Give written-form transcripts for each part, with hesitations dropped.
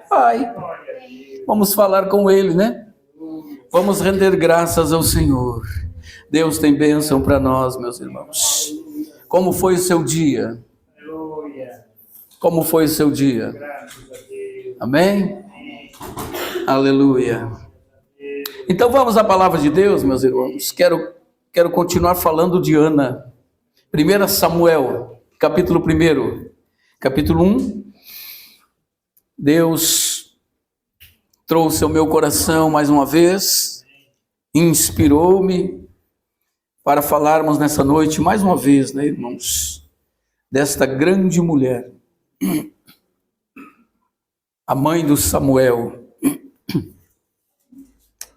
Pai. Vamos falar com Ele, né? Vamos render graças ao Senhor. Deus tem bênção para nós, meus irmãos. Como foi o seu dia? Como foi o seu dia? Amém? Aleluia. Então vamos à palavra de Deus, meus irmãos. Quero continuar falando de Ana. 1 Samuel, capítulo 1. Capítulo 1. Deus trouxe ao meu coração mais uma vez, inspirou-me para falarmos nessa noite mais uma vez, né, irmãos, desta grande mulher, a mãe do Samuel,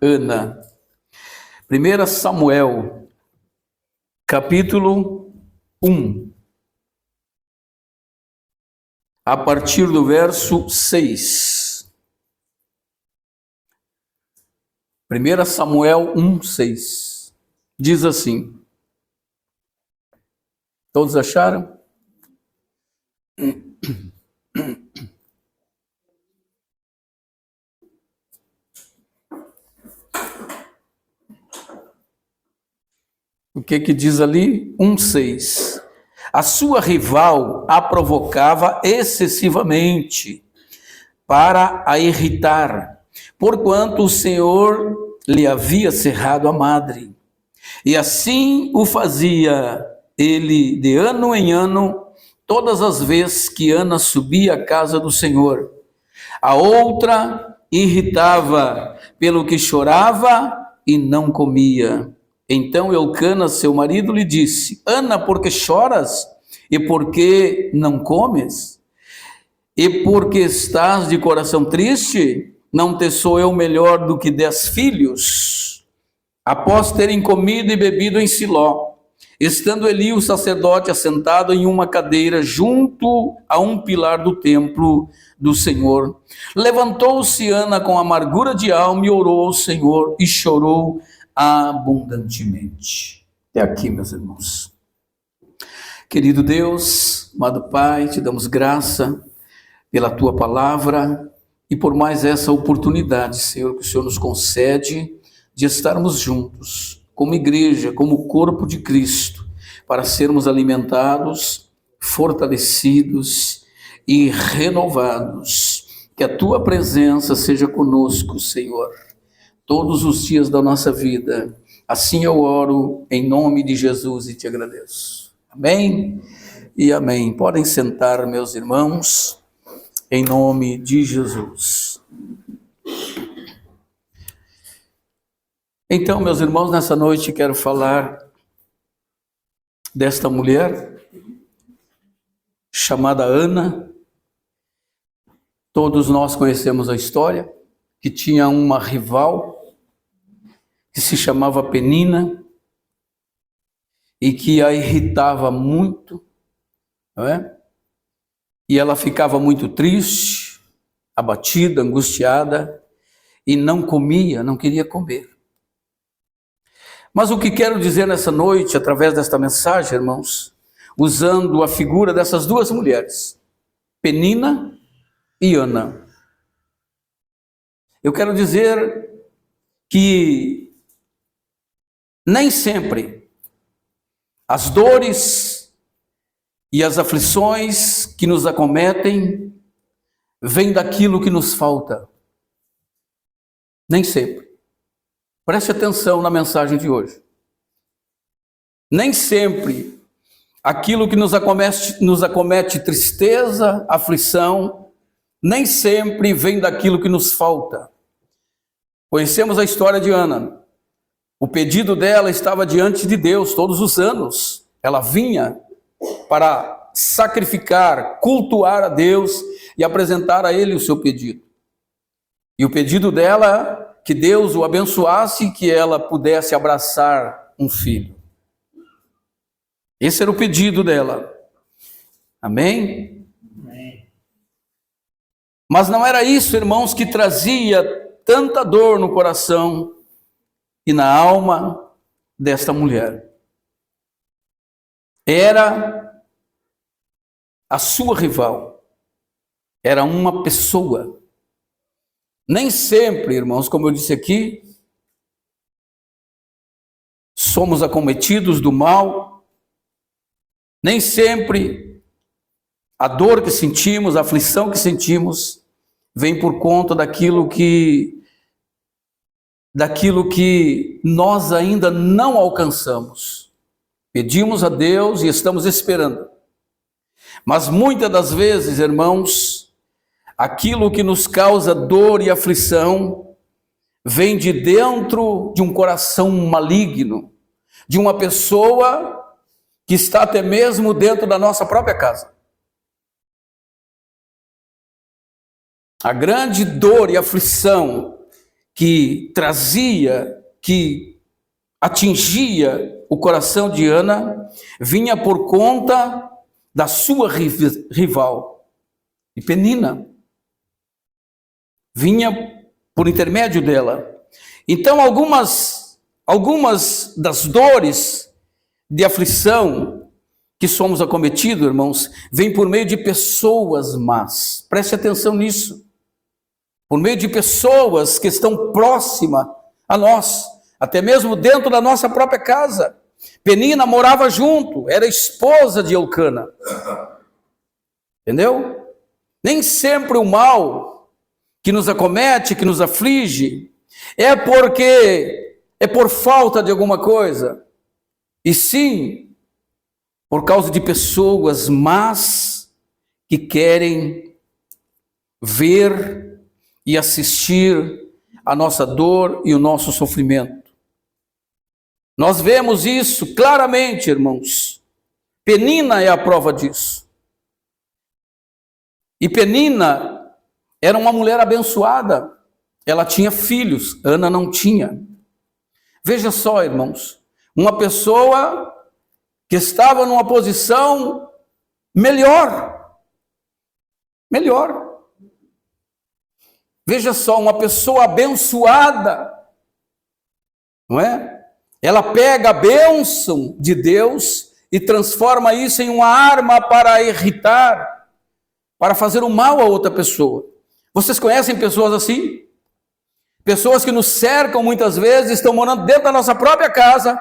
Ana. 1 Samuel, capítulo 1, a partir do verso 6. 1 Samuel 1, 6. Diz assim. Todos acharam? O que diz ali? 1,6. A sua rival a provocava excessivamente para a irritar, porquanto o Senhor lhe havia cerrado a madre. E assim o fazia ele de ano em ano, todas as vezes que Ana subia à casa do Senhor. A outra irritava pelo que chorava e não comia. Então Eucana, seu marido, lhe disse: Ana, por que choras? E por que não comes? E por que estás de coração triste? Não te sou eu melhor do que 10 filhos? Após terem comido e bebido em Siló, estando Eli, o sacerdote, assentado em uma cadeira junto a um pilar do templo do Senhor, levantou-se Ana com amargura de alma e orou ao Senhor e chorou abundantemente. Até aqui, meus irmãos. Querido Deus, amado Pai, te damos graça pela tua palavra e por mais essa oportunidade, Senhor, que o Senhor nos concede de estarmos juntos, como igreja, como corpo de Cristo, para sermos alimentados, fortalecidos e renovados. Que a tua presença seja conosco, Senhor, todos os dias da nossa vida. Assim eu oro em nome de Jesus e te agradeço. Amém e amém. Podem sentar, meus irmãos, em nome de Jesus. Então, meus irmãos, nessa noite quero falar desta mulher chamada Ana. Todos nós conhecemos a história, que tinha uma rival que se chamava Penina e que a irritava muito, não é? E ela ficava muito triste, abatida, angustiada e não comia, não queria comer. Mas o que quero dizer nessa noite, através desta mensagem, irmãos, usando a figura dessas duas mulheres, Penina e Ana, eu quero dizer que nem sempre as dores e as aflições que nos acometem vêm daquilo que nos falta. Nem sempre. Preste atenção na mensagem de hoje. Nem sempre aquilo que nos acomete tristeza, aflição, nem sempre vem daquilo que nos falta. Conhecemos a história de Ana. O pedido dela estava diante de Deus todos os anos. Ela vinha para sacrificar, cultuar a Deus e apresentar a Ele o seu pedido. E o pedido dela é que Deus o abençoasse e que ela pudesse abraçar um filho. Esse era o pedido dela. Amém? Amém. Mas não era isso, irmãos, que trazia tanta dor no coração e na alma desta mulher. Era a sua rival. era uma pessoa. Nem sempre, irmãos, como eu disse aqui, somos acometidos do mal. Nem sempre a dor que sentimos, a aflição que sentimos, vem por conta daquilo que nós ainda não alcançamos. Pedimos a Deus e estamos esperando. Mas muitas das vezes, irmãos, aquilo que nos causa dor e aflição vem de dentro de um coração maligno, de uma pessoa que está até mesmo dentro da nossa própria casa. A grande dor e aflição que trazia, que atingia o coração de Ana, vinha por conta da sua rival, de Penina. Vinha por intermédio dela. Então, algumas das dores de aflição que somos acometidos, irmãos, vêm por meio de pessoas más. Preste atenção nisso. Por meio de pessoas que estão próximas a nós, até mesmo dentro da nossa própria casa. Penina morava junto, era esposa de Eucana. Entendeu? Nem sempre o mal que nos acomete, que nos aflige, é por falta de alguma coisa, e sim por causa de pessoas más que querem ver e assistir a nossa dor e o nosso sofrimento. Nós vemos isso claramente, irmãos. Penina é a prova disso. E Penina era uma mulher abençoada. Ela tinha filhos, Ana não tinha. Veja só, irmãos, uma pessoa que estava numa posição melhor. Veja só, uma pessoa abençoada, não é? Ela pega a bênção de Deus e transforma isso em uma arma para irritar, para fazer o mal a outra pessoa. Vocês conhecem pessoas assim? Pessoas que nos cercam muitas vezes, estão morando dentro da nossa própria casa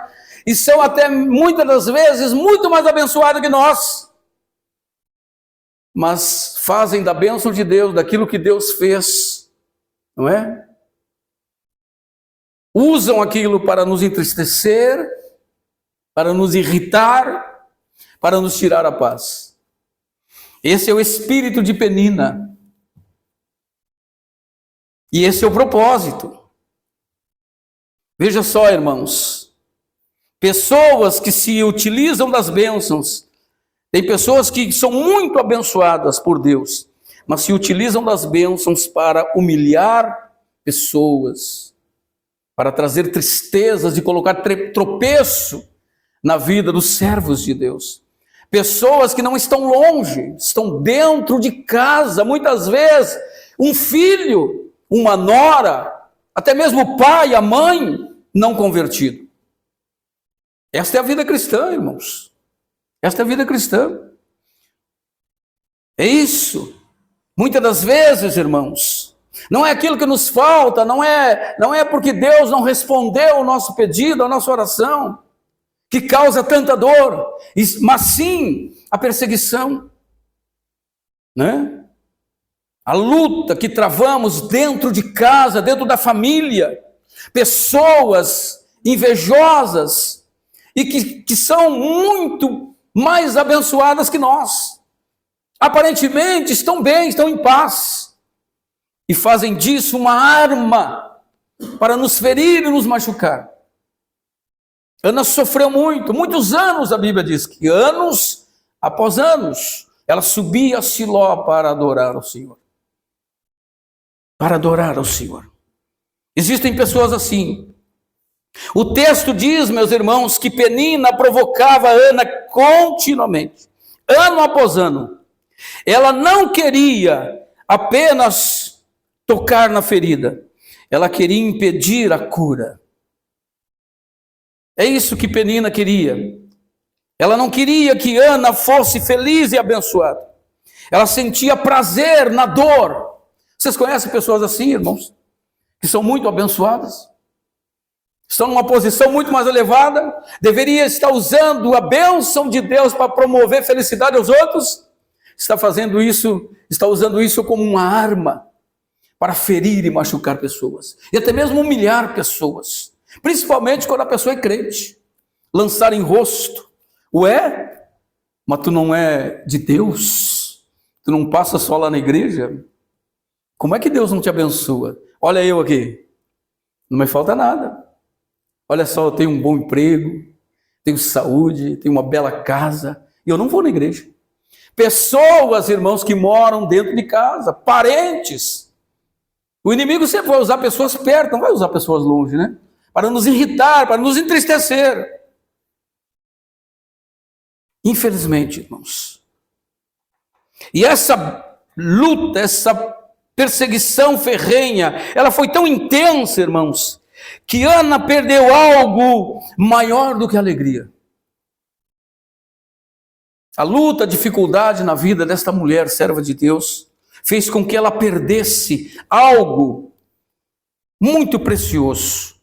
e são até muitas das vezes muito mais abençoadas que nós. Mas fazem da bênção de Deus, daquilo que Deus fez, não é? Usam aquilo para nos entristecer, para nos irritar, para nos tirar a paz. Esse é o espírito de Penina. E esse é o propósito. Veja só, irmãos, pessoas que se utilizam das bênçãos, tem pessoas que são muito abençoadas por Deus, mas se utilizam das bênçãos para humilhar pessoas, para trazer tristezas e colocar tropeço na vida dos servos de Deus. Pessoas que não estão longe, estão dentro de casa, muitas vezes um filho, uma nora, até mesmo o pai, a mãe, não convertido. Esta é a vida cristã, irmãos. Esta é a vida cristã. É isso. Muitas das vezes, irmãos, não é aquilo que nos falta, não é porque Deus não respondeu ao nosso pedido, à nossa oração, que causa tanta dor, mas sim a perseguição, né? A luta que travamos dentro de casa, dentro da família, pessoas invejosas e que são muito mais abençoadas que nós. Aparentemente estão bem, estão em paz e fazem disso uma arma para nos ferir e nos machucar. Ana sofreu muitos anos, a Bíblia diz que anos após anos, ela subia a Siló para adorar o Senhor. Para adorar ao Senhor. Existem pessoas assim. O texto diz, meus irmãos, que Penina provocava Ana continuamente, ano após ano. Ela não queria apenas tocar na ferida, ela queria impedir a cura. É isso que Penina queria. Ela não queria que Ana fosse feliz e abençoada. Ela sentia prazer na dor. Vocês conhecem pessoas assim, irmãos? Que são muito abençoadas? Estão numa posição muito mais elevada? Deveria estar usando a bênção de Deus para promover felicidade aos outros? Está fazendo isso, está usando isso como uma arma para ferir e machucar pessoas. E até mesmo humilhar pessoas. Principalmente quando a pessoa é crente. Lançar em rosto. Ué, mas tu não é de Deus? Tu não passa só lá na igreja? Como é que Deus não te abençoa? Olha eu aqui, não me falta nada. Olha só, eu tenho um bom emprego, tenho saúde, tenho uma bela casa, e eu não vou na igreja. Pessoas, irmãos, que moram dentro de casa, parentes. O inimigo sempre vai usar pessoas perto, não vai usar pessoas longe, né? Para nos irritar, para nos entristecer. Infelizmente, irmãos. E essa luta, essa perseguição ferrenha, ela foi tão intensa, irmãos, que Ana perdeu algo maior do que a alegria. A luta, a dificuldade na vida desta mulher, serva de Deus, fez com que ela perdesse algo muito precioso,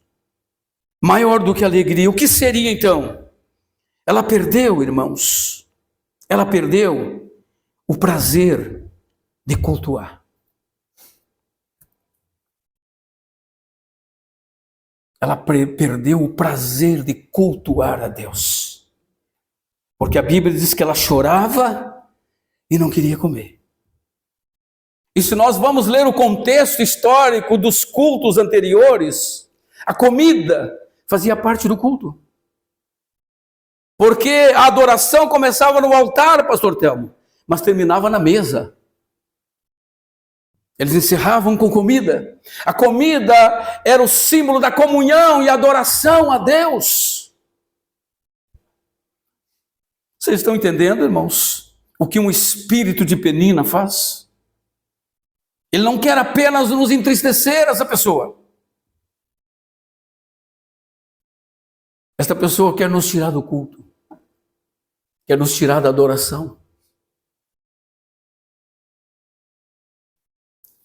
maior do que a alegria. O que seria então? Ela perdeu, irmãos, ela perdeu o prazer de cultuar. Ela perdeu o prazer de cultuar a Deus. Porque a Bíblia diz que ela chorava e não queria comer. E se nós vamos ler o contexto histórico dos cultos anteriores, a comida fazia parte do culto. Porque a adoração começava no altar, pastor Telmo, mas terminava na mesa. Eles encerravam com comida. A comida era o símbolo da comunhão e adoração a Deus. Vocês estão entendendo, irmãos, o que um espírito de Penina faz? Ele não quer apenas nos entristecer, essa pessoa. Esta pessoa quer nos tirar do culto. Quer nos tirar da adoração.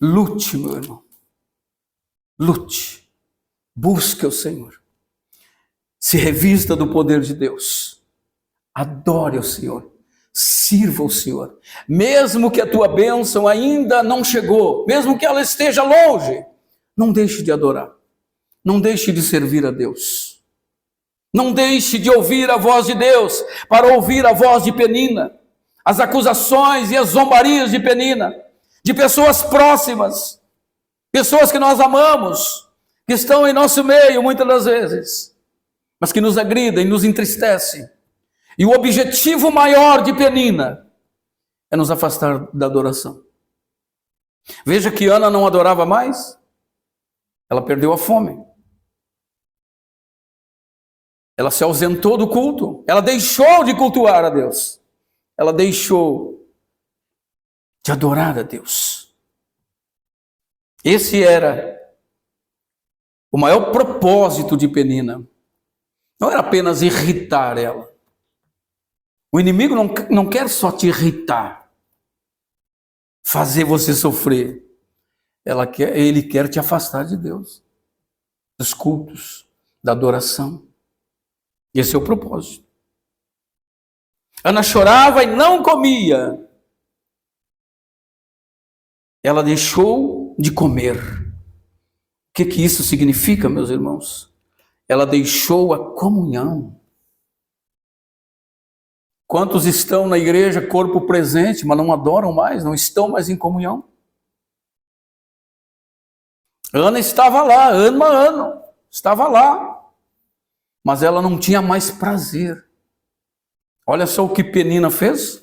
Lute, meu irmão. Lute. Busque o Senhor. Se revista do poder de Deus. Adore o Senhor. Sirva o Senhor. Mesmo que a tua bênção ainda não chegou, mesmo que ela esteja longe, não deixe de adorar. Não deixe de servir a Deus. Não deixe de ouvir a voz de Deus para ouvir a voz de Penina. As acusações e as zombarias de Penina. De pessoas próximas. Pessoas que nós amamos. Que estão em nosso meio muitas das vezes. Mas que nos agridem, nos entristecem. E o objetivo maior de Penina é nos afastar da adoração. Veja que Ana não adorava mais. Ela perdeu a fome. Ela se ausentou do culto. Ela deixou de cultuar a Deus. Ela deixou de adorar a Deus. Esse era o maior propósito de Penina. Não era apenas irritar ela. O inimigo não quer só te irritar, fazer você sofrer. Ele quer te afastar de Deus, dos cultos, da adoração. Esse é o propósito. Ana chorava e não comia. Ela deixou de comer. O que isso significa, meus irmãos? Ela deixou a comunhão. Quantos estão na igreja, corpo presente, mas não adoram mais, não estão mais em comunhão? Ana estava lá, ano a ano, estava lá, mas ela não tinha mais prazer. Olha só o que Penina fez,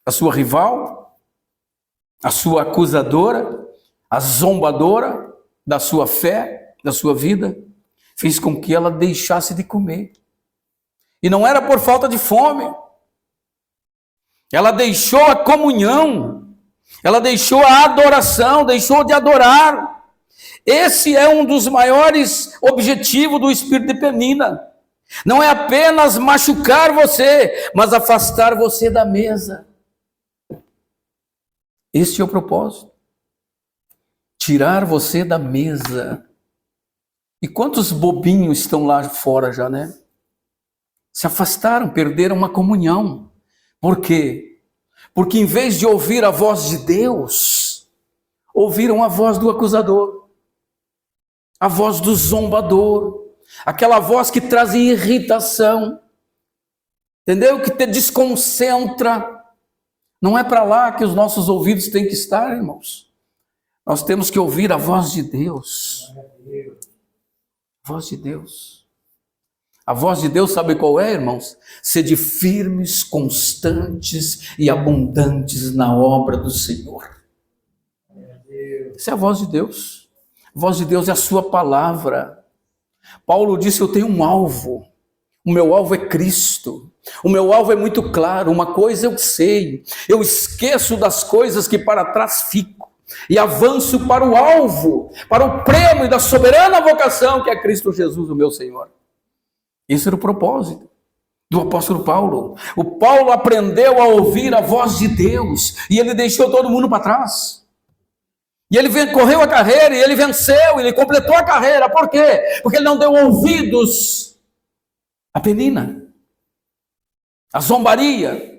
a sua rival, a sua acusadora, a zombadora da sua fé, da sua vida, fez com que ela deixasse de comer. E não era por falta de fome. Ela deixou a comunhão, ela deixou a adoração, deixou de adorar. Esse é um dos maiores objetivos do espírito de Penina. Não é apenas machucar você, mas afastar você da mesa. Este é o propósito. Tirar você da mesa. E quantos bobinhos estão lá fora já, né? Se afastaram, perderam uma comunhão. Por quê? Porque em vez de ouvir a voz de Deus, ouviram a voz do acusador, a voz do zombador, aquela voz que traz irritação, entendeu? Que te desconcentra. Não é para lá que os nossos ouvidos têm que estar, irmãos. Nós temos que ouvir a voz de Deus. A voz de Deus. A voz de Deus, sabe qual é, irmãos? Sede firmes, constantes e abundantes na obra do Senhor. Essa é a voz de Deus. A voz de Deus é a sua palavra. Paulo disse, eu tenho um alvo. O meu alvo é Cristo. O meu alvo é muito claro. Uma coisa eu sei. Eu esqueço das coisas que para trás ficam. E avanço para o alvo, para o prêmio da soberana vocação que é Cristo Jesus, o meu Senhor. Esse era o propósito do apóstolo Paulo. O Paulo aprendeu a ouvir a voz de Deus e ele deixou todo mundo para trás. E ele correu a carreira e ele venceu, ele completou a carreira. Por quê? Porque ele não deu ouvidos à penina, à zombaria.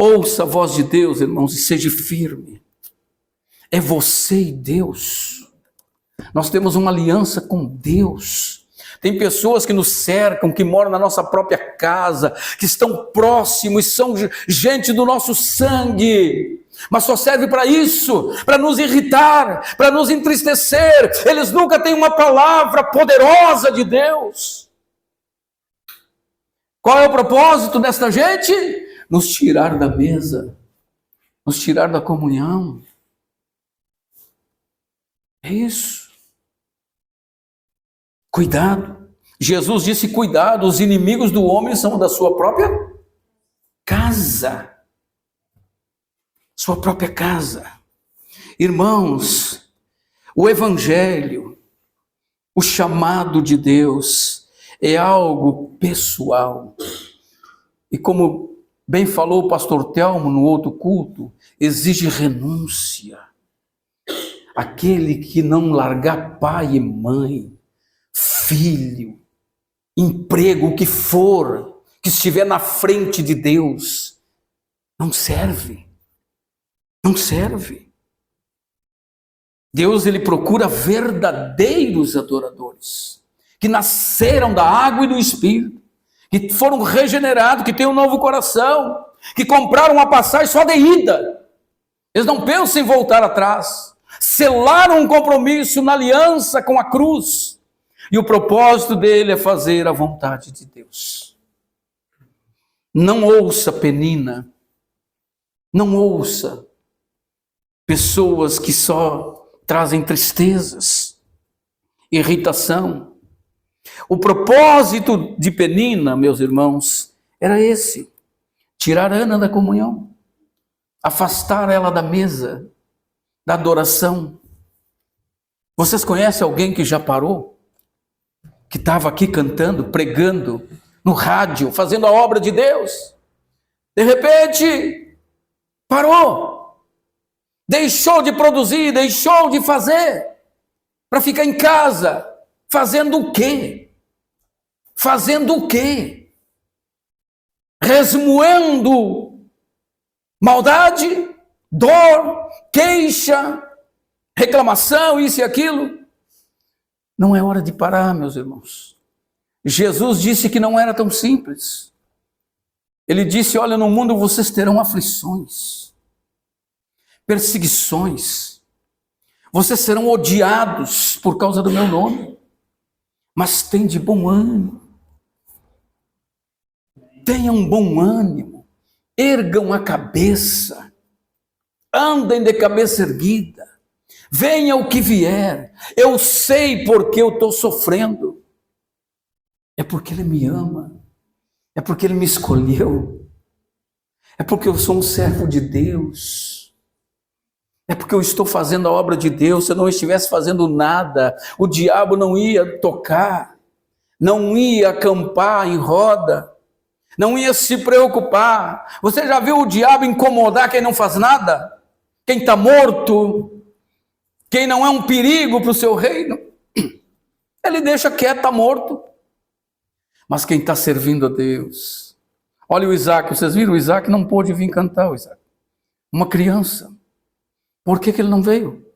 Ouça a voz de Deus, irmãos, e seja firme. É você e Deus. Nós temos uma aliança com Deus. Tem pessoas que nos cercam, que moram na nossa própria casa, que estão próximos, são gente do nosso sangue, mas só serve para isso, para nos irritar, para nos entristecer. Eles nunca têm uma palavra poderosa de Deus. Qual é o propósito desta gente? Nos tirar da mesa, nos tirar da comunhão. É isso. Cuidado. Jesus disse, cuidado, os inimigos do homem são da sua própria casa. Sua própria casa. Irmãos, o evangelho, o chamado de Deus é algo pessoal. E como bem falou o pastor Telmo no outro culto, exige renúncia. Aquele que não largar pai e mãe, filho, emprego, o que for, que estiver na frente de Deus, não serve. Não serve. Deus, ele procura verdadeiros adoradores, que nasceram da água e do Espírito, que foram regenerados, que têm um novo coração, que compraram uma passagem só de ida. Eles não pensam em voltar atrás. Selaram um compromisso na aliança com a cruz. E o propósito dele é fazer a vontade de Deus. Não ouça penina. Não ouça pessoas que só trazem tristezas, irritação. O propósito de Penina, meus irmãos, era esse: tirar Ana da comunhão, afastar ela da mesa, da adoração. Vocês conhecem alguém que já parou? Que estava aqui cantando, pregando, no rádio, fazendo a obra de Deus? De repente, parou. Deixou de produzir, deixou de fazer, para ficar em casa, fazendo o quê? Fazendo o quê? Resmoendo maldade, dor, queixa, reclamação, isso e aquilo. Não é hora de parar, meus irmãos. Jesus disse que não era tão simples. Ele disse, olha, no mundo vocês terão aflições, perseguições, vocês serão odiados por causa do meu nome, mas tem de bom ânimo, tenham bom ânimo, ergam a cabeça, andem de cabeça erguida, venha o que vier, eu sei porque eu estou sofrendo, é porque Ele me ama, é porque Ele me escolheu, é porque eu sou um servo de Deus, é porque eu estou fazendo a obra de Deus. Se eu não estivesse fazendo nada, o diabo não ia tocar, não ia acampar em roda, não ia se preocupar. Você já viu o diabo incomodar quem não faz nada? Quem está morto? Quem não é um perigo para o seu reino? Ele deixa quieto, está morto. Mas quem está servindo a Deus... Olha o Isaac, vocês viram? O Isaac não pôde vir cantar, o Isaac. Uma criança. Por que ele não veio?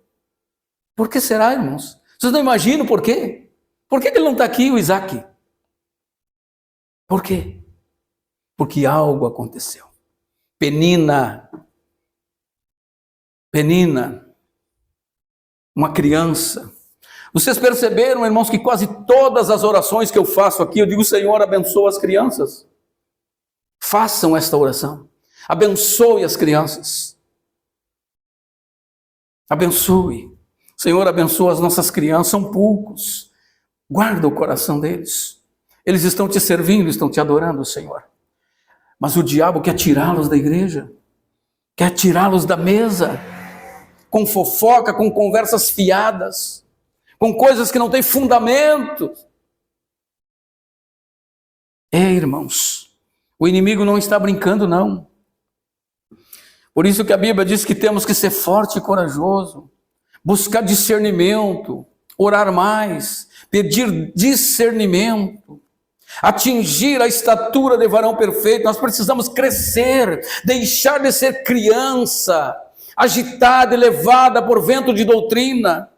Por que será, irmãos? Vocês não imaginam por quê? Por que ele não está aqui, o Isaac? Por quê? Porque algo aconteceu. Penina, uma criança. Vocês perceberam, irmãos, que quase todas as orações que eu faço aqui, eu digo, Senhor, abençoa as crianças. Façam esta oração. Abençoe as crianças. Abençoe. Senhor, abençoa as nossas crianças, são poucos. Guarda o coração deles. Eles estão te servindo, estão te adorando, Senhor. Mas o diabo quer tirá-los da igreja, quer tirá-los da mesa, com fofoca, com conversas fiadas, com coisas que não têm fundamento. Irmãos, o inimigo não está brincando, não. Por isso que a Bíblia diz que temos que ser forte e corajoso, buscar discernimento, orar mais, pedir discernimento, atingir a estatura de varão perfeito. Nós precisamos crescer, deixar de ser criança, agitada e levada por vento de doutrina.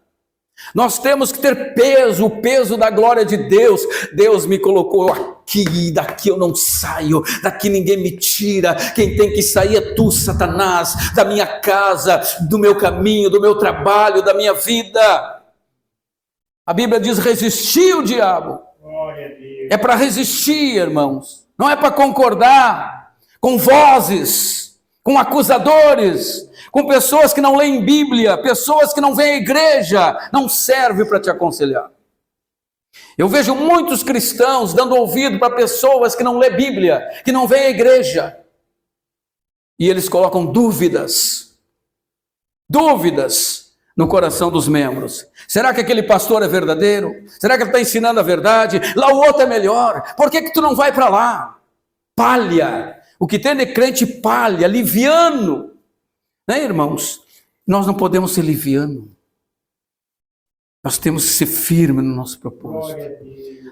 Nós temos que ter peso, o peso da glória de Deus. Deus me colocou aqui, daqui eu não saio, daqui ninguém me tira. Quem tem que sair é tu, Satanás, da minha casa, do meu caminho, do meu trabalho, da minha vida. A Bíblia diz resistir o diabo. É para resistir, irmãos. Não é para concordar com vozes, com acusadores, com pessoas que não leem Bíblia, pessoas que não vêm à igreja. Não serve para te aconselhar. Eu vejo muitos cristãos dando ouvido para pessoas que não lêem Bíblia, que não vêm à igreja. E eles colocam dúvidas no coração dos membros. Será que aquele pastor é verdadeiro? Será que ele está ensinando a verdade? Lá o outro é melhor. Por que tu não vai para lá? Palha. O que tem de crente palha, liviano. Né, irmãos? Nós não podemos ser liviano. Nós temos que ser firmes no nosso propósito.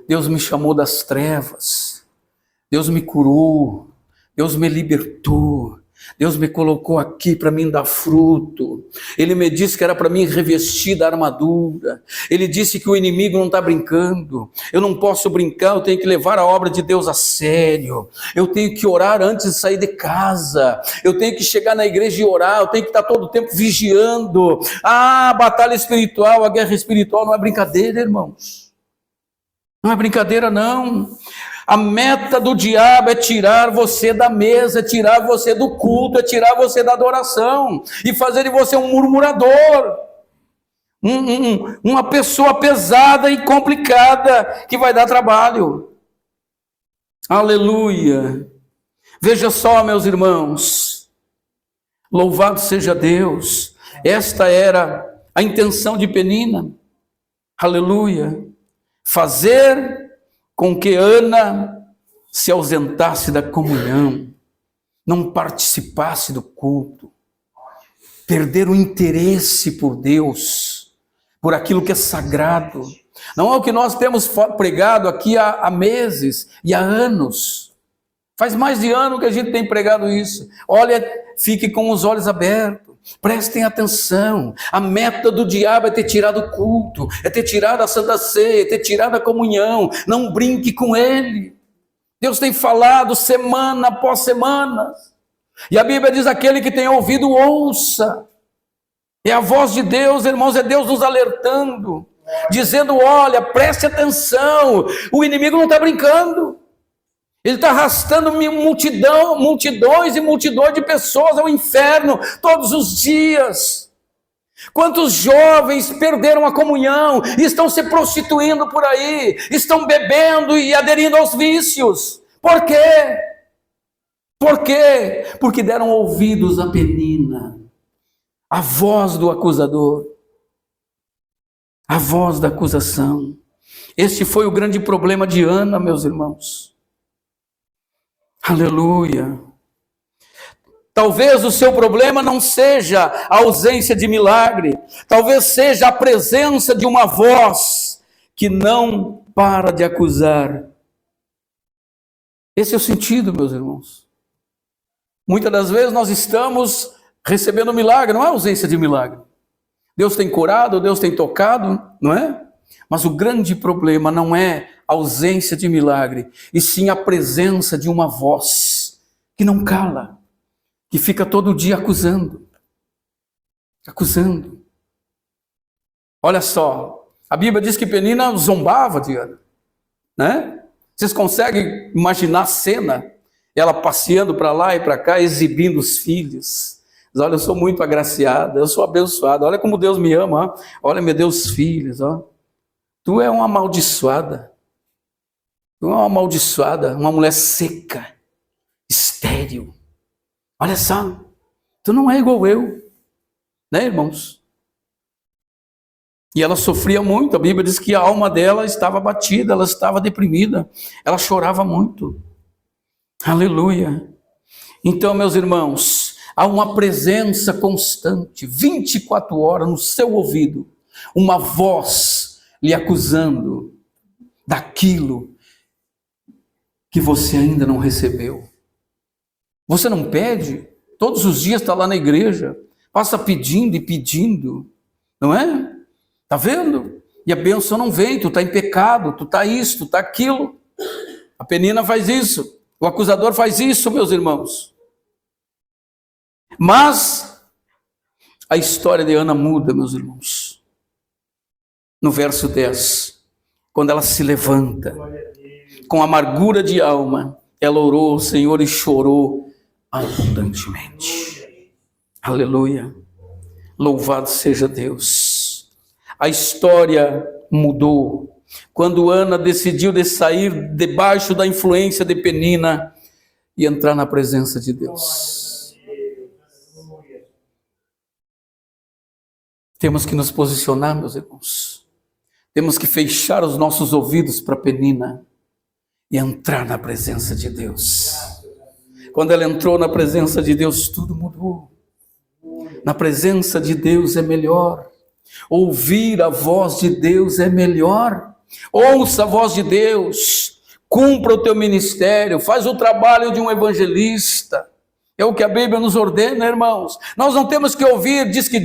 Deus me chamou das trevas. Deus me curou. Deus me libertou. Deus me colocou aqui para mim dar fruto. Ele me disse que era para mim revestir da armadura. Ele disse que o inimigo não está brincando. Eu não posso brincar, eu tenho que levar a obra de Deus a sério. Eu tenho que orar antes de sair de casa. Eu tenho que chegar na igreja e orar. Eu tenho que estar todo o tempo vigiando. A batalha espiritual, a guerra espiritual não é brincadeira, irmãos. Não é brincadeira, não. A meta do diabo é tirar você da mesa, é tirar você do culto, é tirar você da adoração e fazer de você um murmurador, uma pessoa pesada e complicada que vai dar trabalho. Aleluia! Veja só, meus irmãos, louvado seja Deus. Esta era a intenção de Penina. Aleluia! Fazer com que Ana se ausentasse da comunhão, não participasse do culto, perder o interesse por Deus, por aquilo que é sagrado. Não é o que nós temos pregado aqui há meses e há anos. Faz mais de ano que a gente tem pregado isso. Olha, fique com os olhos abertos. Prestem atenção, a meta do diabo é ter tirado o culto, é ter tirado a Santa Ceia, é ter tirado a comunhão. Não brinque com ele. Deus tem falado semana após semana, e a Bíblia diz: aquele que tem ouvido, ouça. É a voz de Deus, irmãos, é Deus nos alertando, dizendo: olha, preste atenção, o inimigo não está brincando. Ele está arrastando multidões e multidões de pessoas ao inferno todos os dias. Quantos jovens perderam a comunhão e estão se prostituindo por aí, estão bebendo e aderindo aos vícios. Por quê? Por quê? Porque deram ouvidos à Penina, a voz do acusador, a voz da acusação. Este foi o grande problema de Ana, meus irmãos. Aleluia. Talvez o seu problema não seja a ausência de milagre, talvez seja a presença de uma voz que não para de acusar. Esse é o sentido, meus irmãos. Muitas das vezes nós estamos recebendo milagre, não é ausência de milagre. Deus tem curado, Deus tem tocado, não é? Mas o grande problema não é a ausência de milagre, e sim a presença de uma voz que não cala, que fica todo dia acusando. Olha só, a Bíblia diz que Penina zombava de Ana, né? Vocês conseguem imaginar a cena? Ela passeando para lá e para cá, exibindo os filhos. Diz, olha, eu sou muito agraciada, eu sou abençoada, olha como Deus me ama, ó. Olha, meu Deus, filhos, ó. Tu é uma amaldiçoada. Tu é uma amaldiçoada, uma mulher seca, estéril. Olha só, tu não é igual eu, né, irmãos? E ela sofria muito, a Bíblia diz que a alma dela estava abatida, ela estava deprimida, ela chorava muito. Aleluia. Então, meus irmãos, há uma presença constante, 24 horas no seu ouvido, uma voz lhe acusando daquilo que você ainda não recebeu. Você não pede? Todos os dias está lá na igreja, passa pedindo e pedindo, não é? Está vendo? E a bênção não vem, tu está em pecado, tu está isso, tu está aquilo. A Penina faz isso, o acusador faz isso, meus irmãos. Mas a história de Ana muda, meus irmãos. No verso 10, quando ela se levanta, com amargura de alma, ela orou ao Senhor e chorou abundantemente. Aleluia. Louvado seja Deus. A história mudou quando Ana decidiu de sair debaixo da influência de Penina e entrar na presença de Deus. Temos que nos posicionar, meus irmãos. Temos que fechar os nossos ouvidos para Penina e entrar na presença de Deus. Quando ela entrou na presença de Deus, tudo mudou. Na presença de Deus é melhor. Ouvir a voz de Deus é melhor. Ouça a voz de Deus. Cumpra o teu ministério. Faz o trabalho de um evangelista. É o que a Bíblia nos ordena, irmãos. Nós não temos que ouvir, diz que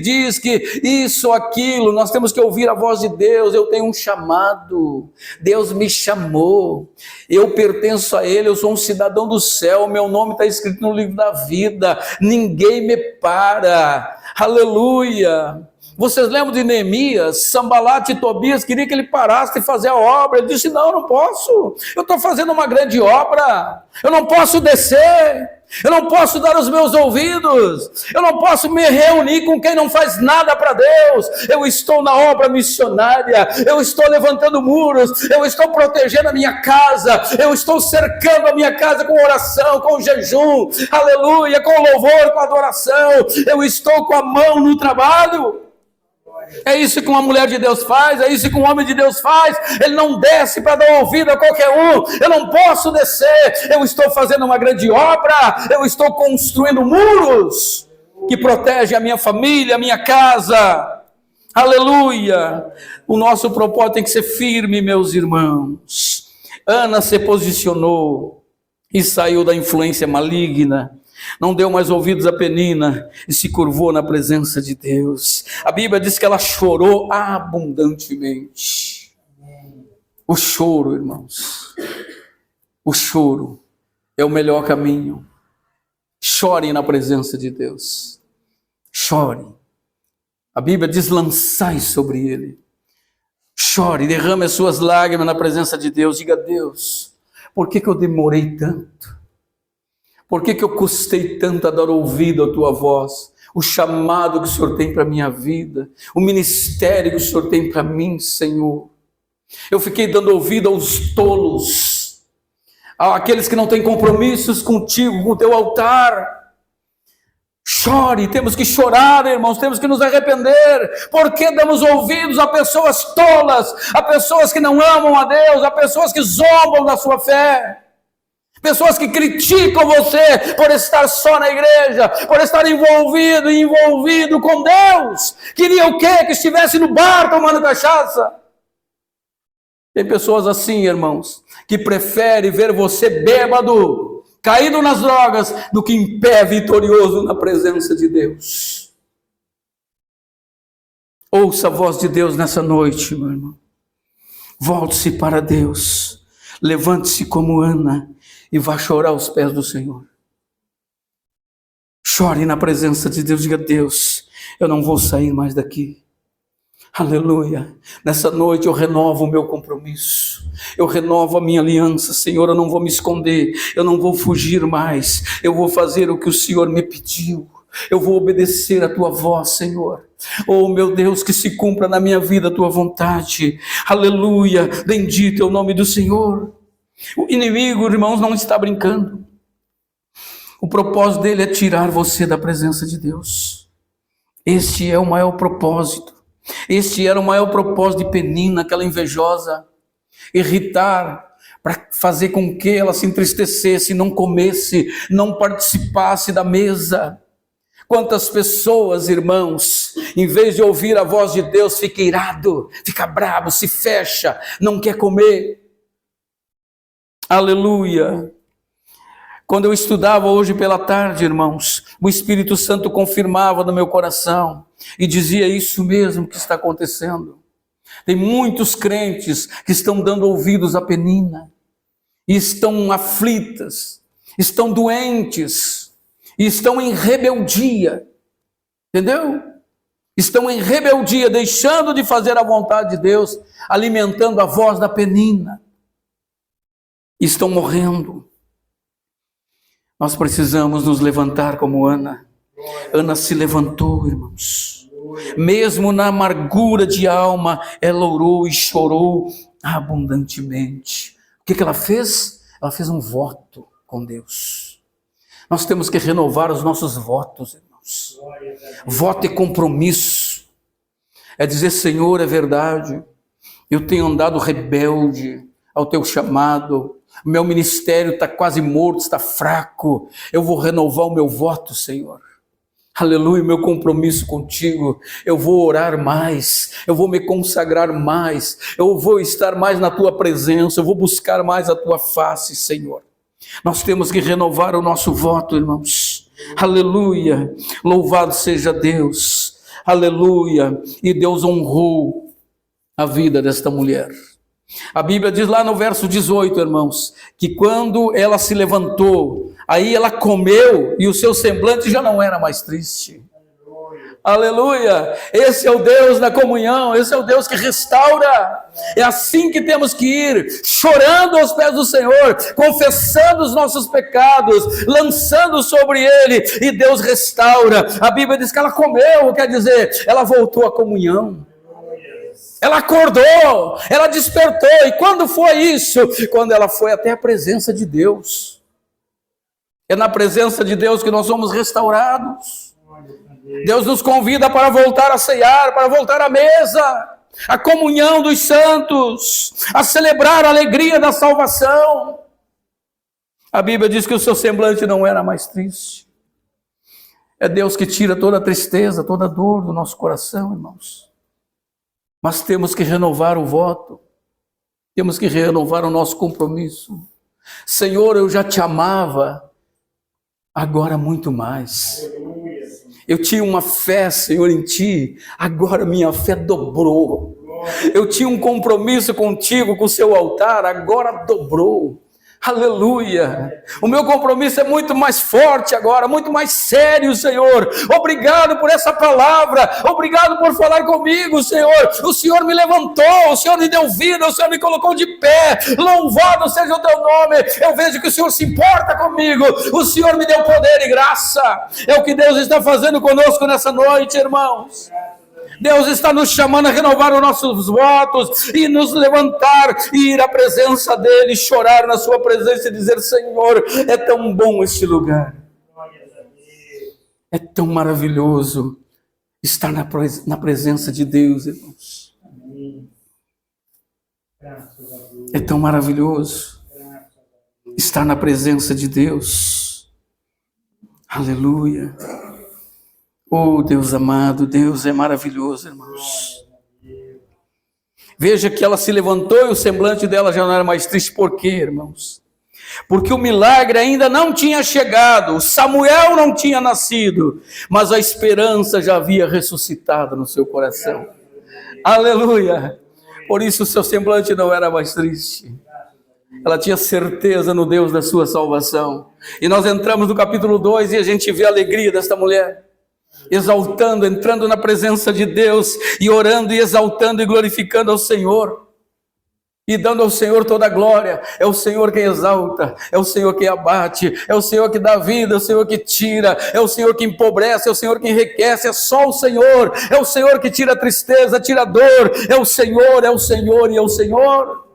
isso, aquilo. Nós temos que ouvir a voz de Deus. Eu tenho um chamado. Deus me chamou. Eu pertenço a Ele. Eu sou um cidadão do céu. Meu nome está escrito no livro da vida. Ninguém me para. Aleluia. Vocês lembram de Neemias? Sambalate e Tobias queriam que ele parasse de fazer a obra. Ele disse, não posso. Eu estou fazendo uma grande obra. Eu não posso descer. Eu não posso dar os meus ouvidos. Eu não posso me reunir com quem não faz nada para Deus. Eu estou na obra missionária. Eu estou levantando muros. Eu estou protegendo a minha casa. Eu estou cercando a minha casa com oração, com jejum. Aleluia, com louvor, com adoração. Eu estou com a mão no trabalho. É isso que uma mulher de Deus faz, é isso que um homem de Deus faz. Ele não desce para dar ouvido a qualquer um. Eu não posso descer. Eu estou fazendo uma grande obra. Eu estou construindo muros que protegem a minha família, a minha casa. Aleluia. O nosso propósito tem que ser firme, meus irmãos. Ana se posicionou e saiu da influência maligna. Não deu mais ouvidos a Penina e se curvou na presença de Deus. A Bíblia diz que ela chorou abundantemente. O choro, irmãos, o choro é o melhor caminho. Chorem na presença de Deus. Chore. A Bíblia diz, lançai sobre ele. Chore, derrame as suas lágrimas na presença de Deus. Diga a Deus, por que eu demorei tanto? Por que eu custei tanto a dar ouvido à tua voz? O chamado que o Senhor tem para a minha vida, o ministério que o Senhor tem para mim, Senhor. Eu fiquei dando ouvido aos tolos, àqueles que não têm compromissos contigo, com o teu altar. Chore, temos que chorar, irmãos, temos que nos arrepender. Porque damos ouvidos a pessoas tolas, a pessoas que não amam a Deus, a pessoas que zombam da sua fé. Pessoas que criticam você por estar só na igreja, por estar envolvido com Deus. Queria o quê? Que estivesse no bar tomando cachaça. Tem pessoas assim, irmãos, que preferem ver você bêbado, caído nas drogas, do que em pé vitorioso na presença de Deus. Ouça a voz de Deus nessa noite, meu irmão. Volte-se para Deus. Levante-se como Ana e vá chorar aos pés do Senhor. Chore na presença de Deus. Diga: Deus, eu não vou sair mais daqui. Aleluia. Nessa noite eu renovo o meu compromisso. Eu renovo a minha aliança. Senhor, eu não vou me esconder. Eu não vou fugir mais. Eu vou fazer o que o Senhor me pediu. Eu vou obedecer a tua voz, Senhor. Oh, meu Deus, que se cumpra na minha vida a tua vontade. Aleluia. Bendito é o nome do Senhor. O inimigo, irmãos, não está brincando. O propósito dele é tirar você da presença de Deus. Este é o maior propósito. Este era o maior propósito de Penina, aquela invejosa. Irritar, para fazer com que ela se entristecesse, não comesse, não participasse da mesa. Quantas pessoas, irmãos, em vez de ouvir a voz de Deus, fica irado, fica bravo, se fecha, não quer comer. Aleluia. Quando eu estudava hoje pela tarde, irmãos, o Espírito Santo confirmava no meu coração e dizia: isso mesmo que está acontecendo. Tem muitos crentes que estão dando ouvidos a Penina, e estão aflitas, estão doentes, e estão em rebeldia, entendeu? Estão em rebeldia, deixando de fazer a vontade de Deus, alimentando a voz da Penina, estão morrendo. Nós precisamos nos levantar como Ana. Ana se levantou, irmãos. Mesmo na amargura de alma, ela orou e chorou abundantemente. O que ela fez? Ela fez um voto com Deus. Nós temos que renovar os nossos votos, irmãos. Voto e compromisso. É dizer: Senhor, é verdade, eu tenho andado rebelde ao teu chamado. Meu ministério está quase morto, está fraco. Eu vou renovar o meu voto, Senhor. Aleluia, meu compromisso contigo. Eu vou orar mais, eu vou me consagrar mais, eu vou estar mais na tua presença, eu vou buscar mais a tua face, Senhor. Nós temos que renovar o nosso voto, irmãos. Aleluia, louvado seja Deus. Aleluia, e Deus honrou a vida desta mulher. A Bíblia diz lá no verso 18, irmãos, que quando ela se levantou, aí ela comeu e o seu semblante já não era mais triste. Aleluia! Esse é o Deus da comunhão, esse é o Deus que restaura. É assim que temos que ir, chorando aos pés do Senhor, confessando os nossos pecados, lançando sobre Ele, e Deus restaura. A Bíblia diz que ela comeu, quer dizer, ela voltou à comunhão. Ela acordou, ela despertou. E quando foi isso? Quando ela foi até a presença de Deus. É na presença de Deus que nós somos restaurados. Deus nos convida para voltar a ceiar, para voltar à mesa, a comunhão dos santos, a celebrar a alegria da salvação. A Bíblia diz que o seu semblante não era mais triste. É Deus que tira toda a tristeza, toda a dor do nosso coração, irmãos. Mas temos que renovar o voto, temos que renovar o nosso compromisso. Senhor, eu já te amava, agora muito mais. Eu tinha uma fé, Senhor, em ti, agora minha fé dobrou. Eu tinha um compromisso contigo, com o seu altar, agora dobrou. Aleluia, o meu compromisso é muito mais forte agora, muito mais sério, Senhor. Obrigado por essa palavra, obrigado por falar comigo, Senhor. O Senhor me levantou, o Senhor me deu vida, o Senhor me colocou de pé. Louvado seja o teu nome. Eu vejo que o Senhor se importa comigo, o Senhor me deu poder e graça. É o que Deus está fazendo conosco nessa noite, irmãos. Deus está nos chamando a renovar os nossos votos e nos levantar e ir à presença dEle, chorar na sua presença e dizer: Senhor, é tão bom este lugar, é tão maravilhoso estar na presença de Deus, irmãos. É tão maravilhoso. estar na presença de Deus. Aleluia. Oh, Deus amado, Deus é maravilhoso, irmãos. Veja que ela se levantou e o semblante dela já não era mais triste. Por quê, irmãos? Porque o milagre ainda não tinha chegado, Samuel não tinha nascido, mas a esperança já havia ressuscitado no seu coração. Aleluia! Por isso o seu semblante não era mais triste. Ela tinha certeza no Deus da sua salvação. E nós entramos no capítulo 2 e a gente vê a alegria desta mulher, exaltando, entrando na presença de Deus e orando e exaltando e glorificando ao Senhor. E dando ao Senhor toda a glória. É o Senhor quem exalta, é o Senhor quem abate, é o Senhor que dá vida, é o Senhor que tira, é o Senhor que empobrece, é o Senhor que enriquece, é só o Senhor, é o Senhor que tira a tristeza, tira a dor, é o Senhor e é o Senhor.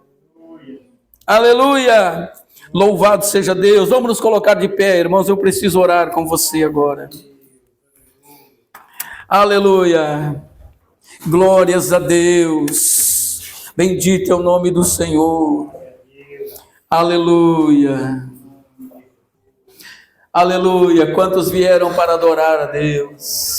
Aleluia! Louvado seja Deus. Vamos nos colocar de pé, irmãos, eu preciso orar com você agora. Aleluia! Glórias a Deus. Bendito é o nome do Senhor. Aleluia. Aleluia. Quantos vieram para adorar a Deus?